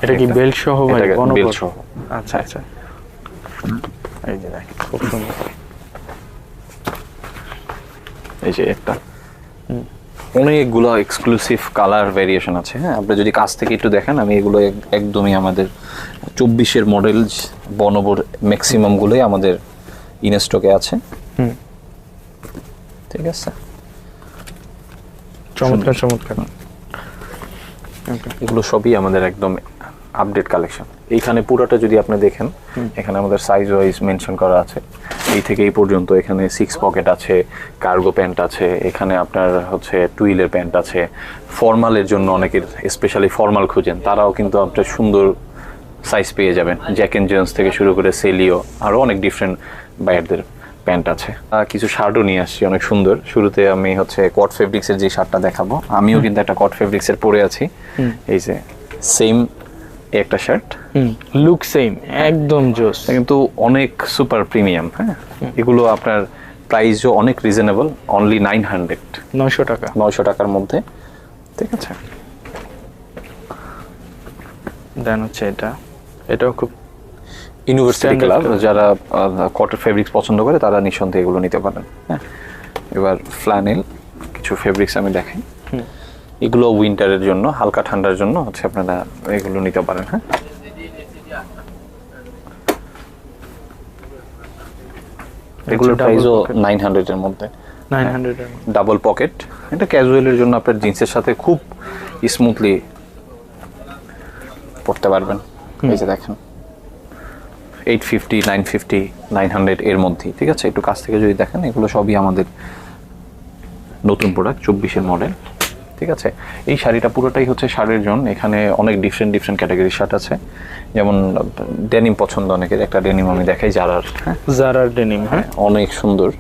এটা কি বেল্ট সহ ভাই? বেল্ট সহ। আচ্ছা আচ্ছা, এই যে দেখ খুব সুন্দর। এই যে একটা, অনেকগুলো এক্সক্লুসিভ কালার ভেরিয়েশন আছে। হ্যাঁ, আপনি যদি কাছ থেকে একটু দেখেন, আমি এগুলো একদমই আমাদের 24-এর মডেল বনবোর ম্যাক্সিমাম গুলোই আমাদের ইনস্টকে আছে। ঠিক আছে, চমৎকার চমৎকার। এগুলো সবই আমাদের একদম আপডেট কালেকশন। এইখানে পুরোটা যদি আপনি দেখেন, এখানে আমাদের সাইজ ওয়াইজ মেনশন করা আছে। এই থেকে এই পর্যন্ত এখানে 6 পকেট আছে, কার্গো প্যান্ট আছে, এখানে আপনার হচ্ছে টুইলের প্যান্ট আছে। ফর্মালের জন্য অনেকের স্পেশালি ফর্মাল খুঁজেন, তারাও কিন্তু আপনার সুন্দর সাইজ পেয়ে যাবেন। জ্যাক এন্ড জোন্স থেকে শুরু করে সেলিও, আরও অনেক ডিফারেন্ট বাইরদের প্যান্ট আছে। কিছু শার্টও নিয়ে আসছি অনেক সুন্দর। শুরুতে আমি হচ্ছে কট ফেব্রিক্সের যে শার্টটা দেখাবো, আমিও কিন্তু একটা কট ফেব্রিক্সের পরে আছি। এই যে সেম একটা শার্ট, লুক সেম, একদম জোস, কিন্তু অনেক সুপার প্রিমিয়াম। হ্যাঁ, এগুলো আপনার প্রাইসও অনেক রিজনেবল, অনলি 900 টাকা, 900 টাকার মধ্যে। ঠিক আছে, দেন হচ্ছে এটাও খুব ইউনিভার্সিটি ক্লাব, যারা কটন ফেব্রিক্স পছন্দ করে তারা নিঃসন্দেহে এগুলো নিতে পারেন। হ্যাঁ, এবার ফ্ল্যানেল কিছু ফেব্রিক্স আমি দেখাই। এগুলো উইন্টারের জন্য, হালকা ঠান্ডার জন্য হচ্ছে আপনারা এগুলো নিতে পারেন। হ্যাঁ, এগুলোর প্রাইসও 900 এর মধ্যে। 900 এর ডাবল পকেট, এটা ক্যাজুয়ালের জন্য আপনার জিন্সের সাথে খুব স্মুথলি পরতে পারবেন। এই যে দেখেন 850, 950, 900 এর মধ্যে, ঠিক আছে। একটু কাছ থেকে যদি দেখেন, এগুলো সবই আমাদের নতুন প্রোডাক্ট, 24-এর মডেল, ঠিক আছে। এই শাড়িটা পুরোটাই হচ্ছে শাড়ির জন্য। এখানে অনেক ডিফারেন্ট ক্যাটাগরির শার্ট আছে, যেমন ডেনিম পছন্দ অনেকের, একটা ডেনিম আমি দেখাই, জারার। হ্যাঁ, জারার ডেনিম। হ্যাঁ, অনেক সুন্দর,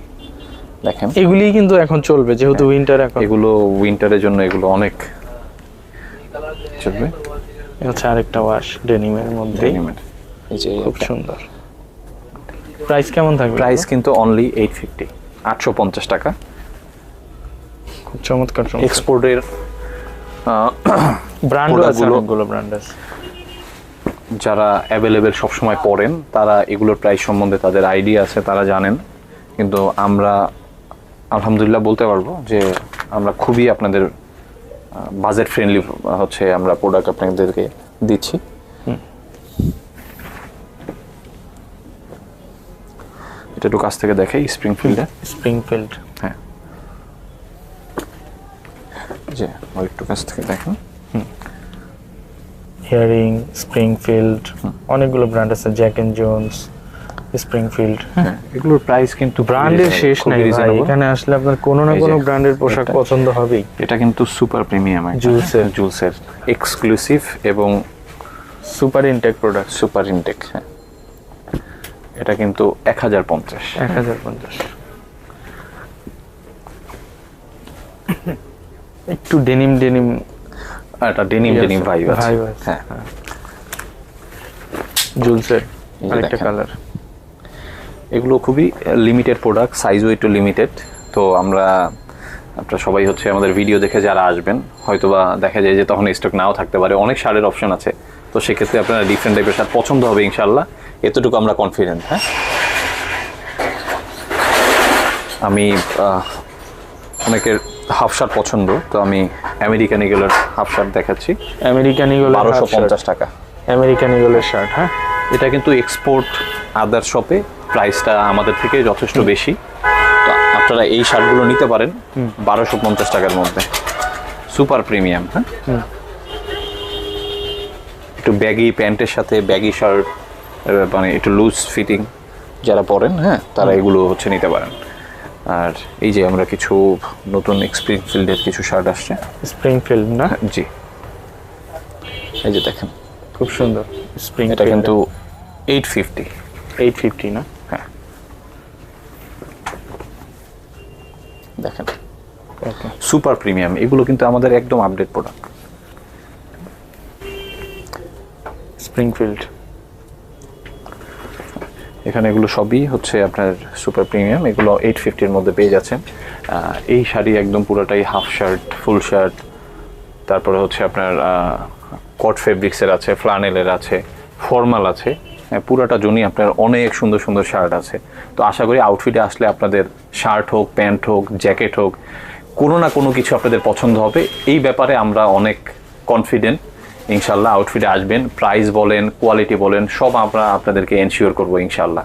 দেখেন। এগুলি কিন্তু এখন চলবে যেহেতু উইন্টার, এখন এগুলো উইন্টারের জন্য এগুলো অনেক চলবে। হচ্ছে আরেকটা ওয়াশ ডেনিমের মধ্যে, ডেনিমের, এই যে খুব সুন্দর। প্রাইস কেমন থাকবে? প্রাইস কিন্তু অনলি 850, 850 টাকা। খুব চমৎকার। এক্সপোর্টের ব্র্যান্ড আছে, অনেকগুলো ব্র্যান্ড আছে। যারা অ্যাভেলেবেল সবসময় পড়েন তারা এগুলোর প্রাইস সম্বন্ধে তাদের আইডিয়া আছে, তারা জানেন। কিন্তু আমরা আলহামদুলিল্লাহ বলতে পারবো যে আমরা খুবই আপনাদের বাজেট ফ্রেন্ডলি হচ্ছে আমরা প্রোডাক্ট আপনাদেরকে দিচ্ছি। এটা একটু কাছ থেকে দেখাই, স্প্রিংফিল্ড। হ্যাঁ, যে একটু কাছ থেকে দেখেন, হিয়ারিং, স্প্রিংফিল্ড, অনেকগুলো ব্র্যান্ড আছে, জ্যাক এন্ড জোনস, স্প্রিংফিল্ড। হ্যাঁ, এগুলোর প্রাইস কিন্তু ব্র্যান্ডের শেষ নাই ভাই, এখানে আসলে আপনার কোনো না কোনো ব্র্যান্ডের পোশাক পছন্দ হবেই। এটা কিন্তু সুপার প্রিমিয়াম, জুলসের এক্সক্লুসিভ এবং super intact product, super intact. হ্যাঁ, এটা কিন্তু 1050। একটু ডেনিম, এটা ডেনিম ভাইব আছে। হ্যাঁ, জুলসের আরেকটা কালার। এগুলো খুবই লিমিটেড প্রোডাক্ট, সাইজও একটু লিমিটেড। তো আপনারা সবাই হচ্ছে আমাদের ভিডিও দেখে যারা আসবেন, হয়তোবা দেখা যায় যে তখন স্টক নাও থাকতে পারে, অনেক শাড়ির অপশন আছে। তো সেক্ষেত্রে আপনারা ডিফারেন্ট টাইপের শার্ট পছন্দ হবে ইনশাল্লাহ, এতটুকু আমরা কনফিডেন্ট। হ্যাঁ, আমি অনেকের হাফ শার্ট পছন্দ, তো আমি আমেরিকান ইগলের হাফ শার্ট দেখাচ্ছি। আমেরিকান ইগল 1250 টাকা। আমেরিকান ইগলের শার্ট। হ্যাঁ, এটা কিন্তু এক্সপোর্ট আদার শপে প্রাইসটা আমাদের থেকে যথেষ্ট বেশি। তো আপনারা এই শার্টগুলো নিতে পারেন 1250 টাকার মধ্যে, সুপার প্রিমিয়াম। হ্যাঁ, একটু ব্যাগি প্যান্টের সাথে ব্যাগি শার্ট, মানে একটু লুজ ফিটিং যারা পরেন, হ্যাঁ, তারা এগুলো হচ্ছে নিতে পারেন। আর এই যে আমরা কিছু নতুন স্প্রিংফিল্ডের কিছু শার্ট আসছে। স্প্রিংফিল্ড না? জি, এই যে দেখেন, খুব সুন্দর। এটা কিন্তু 850 না? হ্যাঁ, দেখেন সুপার প্রিমিয়াম। এগুলো কিন্তু আমাদের একদম আপডেট প্রোডাক্ট। স্প্রিংফিল্ড, এখানে এগুলো সবই হচ্ছে আপনার সুপার প্রিমিয়াম। এগুলো 850-এর মধ্যে পেয়ে যাচ্ছেন। এই শাড়ি একদম পুরোটাই হাফ শার্ট, ফুল শার্ট, তারপরে হচ্ছে আপনার কট ফেব্রিক্সের আছে, ফ্লানেলের আছে, ফর্মাল আছে। পুরাটা জনই আপনার অনেক সুন্দর সুন্দর শার্ট আছে। তো আশা করি আউটফিটে আসলে আপনাদের শার্ট হোক, প্যান্ট হোক, জ্যাকেট হোক, কোনো না কোনো কিছু আপনাদের পছন্দ হবে। এই ব্যাপারে আমরা অনেক কনফিডেন্ট। ইনশাল্লাহ আউটফিটে আসবেন, প্রাইস বলেন, কোয়ালিটি বলেন, সব আমরা আপনাদেরকে এনশিওর করবো ইনশাল্লাহ।